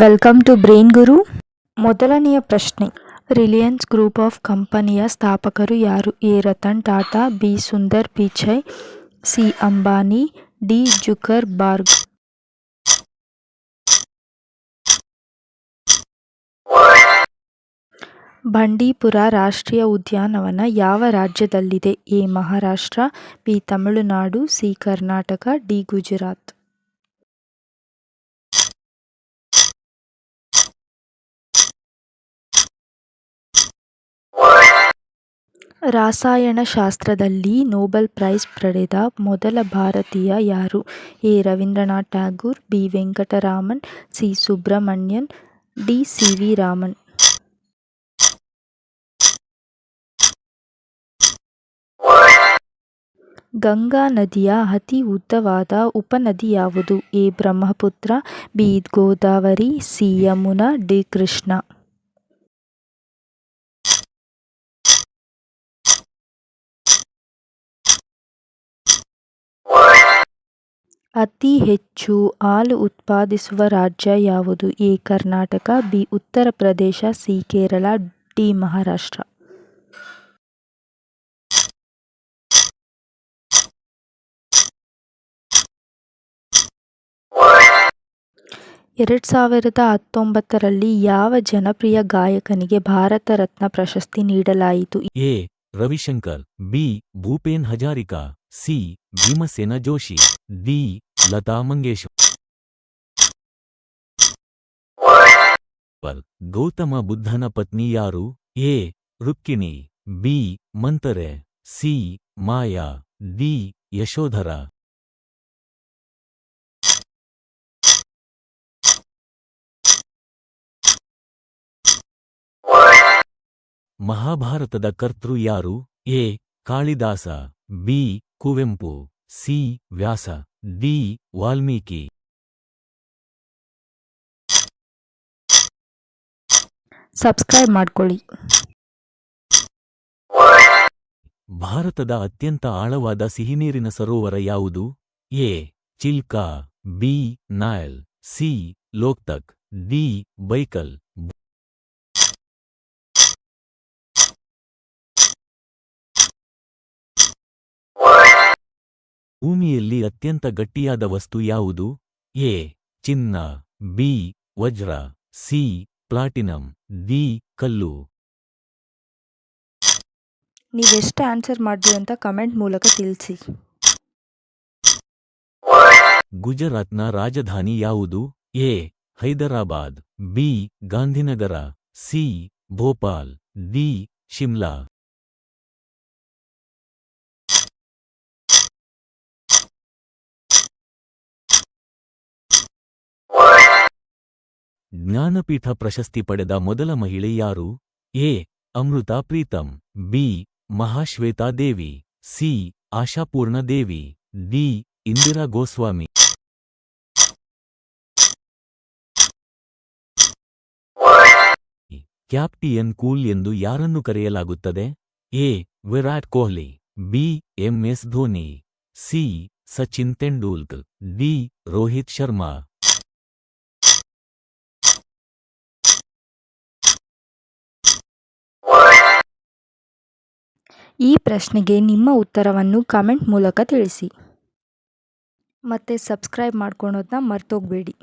Welcome to brain ಗುರು. ಮೊದಲನೆಯ ಪ್ರಶ್ನೆ, Reliance group of ಕಂಪನಿಯ ಸ್ಥಾಪಕರು ಯಾರು? A Ratan Tata, B Sundar Pichai, C Ambani, D Zuckerberg. Bandipur ರಾಷ್ಟ್ರೀಯ ಉದ್ಯಾನವನ ಯಾವ ರಾಜ್ಯದಲ್ಲಿದೆ? A Maharashtra, B Tamil Nadu, C Karnataka, D Gujarat. ರಸಾಯನಶಾಸ್ತ್ರದಲ್ಲಿ ನೊಬೆಲ್ ಪ್ರೈಸ್ ಪಡೆದ ಮೊದಲ ಭಾರತೀಯ ಯಾರು? A Rabindranath Tagore, B Venkataraman, C Subramanian, D C V Raman. Ganga ನದಿಯ ಅತಿ ಉದ್ದವಾದ ಉಪನದಿ ಯಾವುದು? A Brahmaputra, B Godavari, C Yamuna, D Krishna. ಅತಿ ಹೆಚ್ಚು ಹಾಲು ಉತ್ಪಾದಿಸುವ ರಾಜ್ಯ ಯಾವುದು? A Karnataka, B Uttar Pradesh, C Kerala, D Maharashtra. ಎರಡು ಸಾವಿರದ 19ರಲ್ಲಿ ಯಾವ ಜನಪ್ರಿಯ ಗಾಯಕನಿಗೆ ಭಾರತ ರತ್ನ ಪ್ರಶಸ್ತಿ ನೀಡಲಾಯಿತು? A Ravi Shankar, B Bhupen Hazarika, C Bhimsen Joshi, D Lata Mangeshkar. Gautama ಬುದ್ಧನ ಪತ್ನಿ ಯಾರು? A Rukmini, B Manthara, C Maya, D Yashodhara. ಮಹಾಭಾರತದ ಕರ್ತೃ ಯಾರು? A Kalidasa, B Kuvempu, C Vyasa, D Valmiki. Subscribe ಮಾಡ್ಕೊಳ್ಳಿ. ಭಾರತದ ಅತ್ಯಂತ ಆಳವಾದ ಸಿಹಿನೀರಿನ ಸರೋವರ ಯಾವುದು? A Chilka, B Nile, C Loktak, D Baikal. ಭೂಮಿಯಲ್ಲಿ ಅತ್ಯಂತ ಗಟ್ಟಿಯಾದ ವಸ್ತು ಯಾವುದು? ಎ ಚಿನ್ನ, ಬಿ ವಜ್ರ, ಸಿ ಪ್ಲಾಟಿನಂ, ಡಿ ಕಲ್ಲು. ನೀವೆಷ್ಟು ಆನ್ಸರ್ ಮಾಡಿದ್ರಿ ಅಂತ ಕಮೆಂಟ್ ಮೂಲಕ ತಿಳಿಸಿ. ಗುಜರಾತ್ನ ರಾಜಧಾನಿ ಯಾವುದು? A Hyderabad, B Gandhinagar, C Bhopal, D Shimla. Jnanpith ಪ್ರಶಸ್ತಿ ಪಡೆದ ಮೊದಲ ಮಹಿಳೆ ಯಾರು? A Amrita Pritam, B Mahasweta Devi, C Ashapurna Devi, D Indira Goswami. Captain cool ಎಂದು ಯಾರನ್ನು ಕರೆಯಲಾಗುತ್ತದೆ? A Virat Kohli, B MS Dhoni, C Sachin Tendulkar, D Rohit Sharma. ಈ ಪ್ರಶ್ನೆಗೆ ನಿಮ್ಮ ಉತ್ತರವನ್ನು ಕಮೆಂಟ್ ಮೂಲಕ ತಿಳಿಸಿ. ಮತ್ತೆ ಸಬ್ಸ್ಕ್ರೈಬ್ ಮಾಡ್ಕೊಳೋದನ್ನ ಮರ್ತೋಗ್ಬೇಡಿ.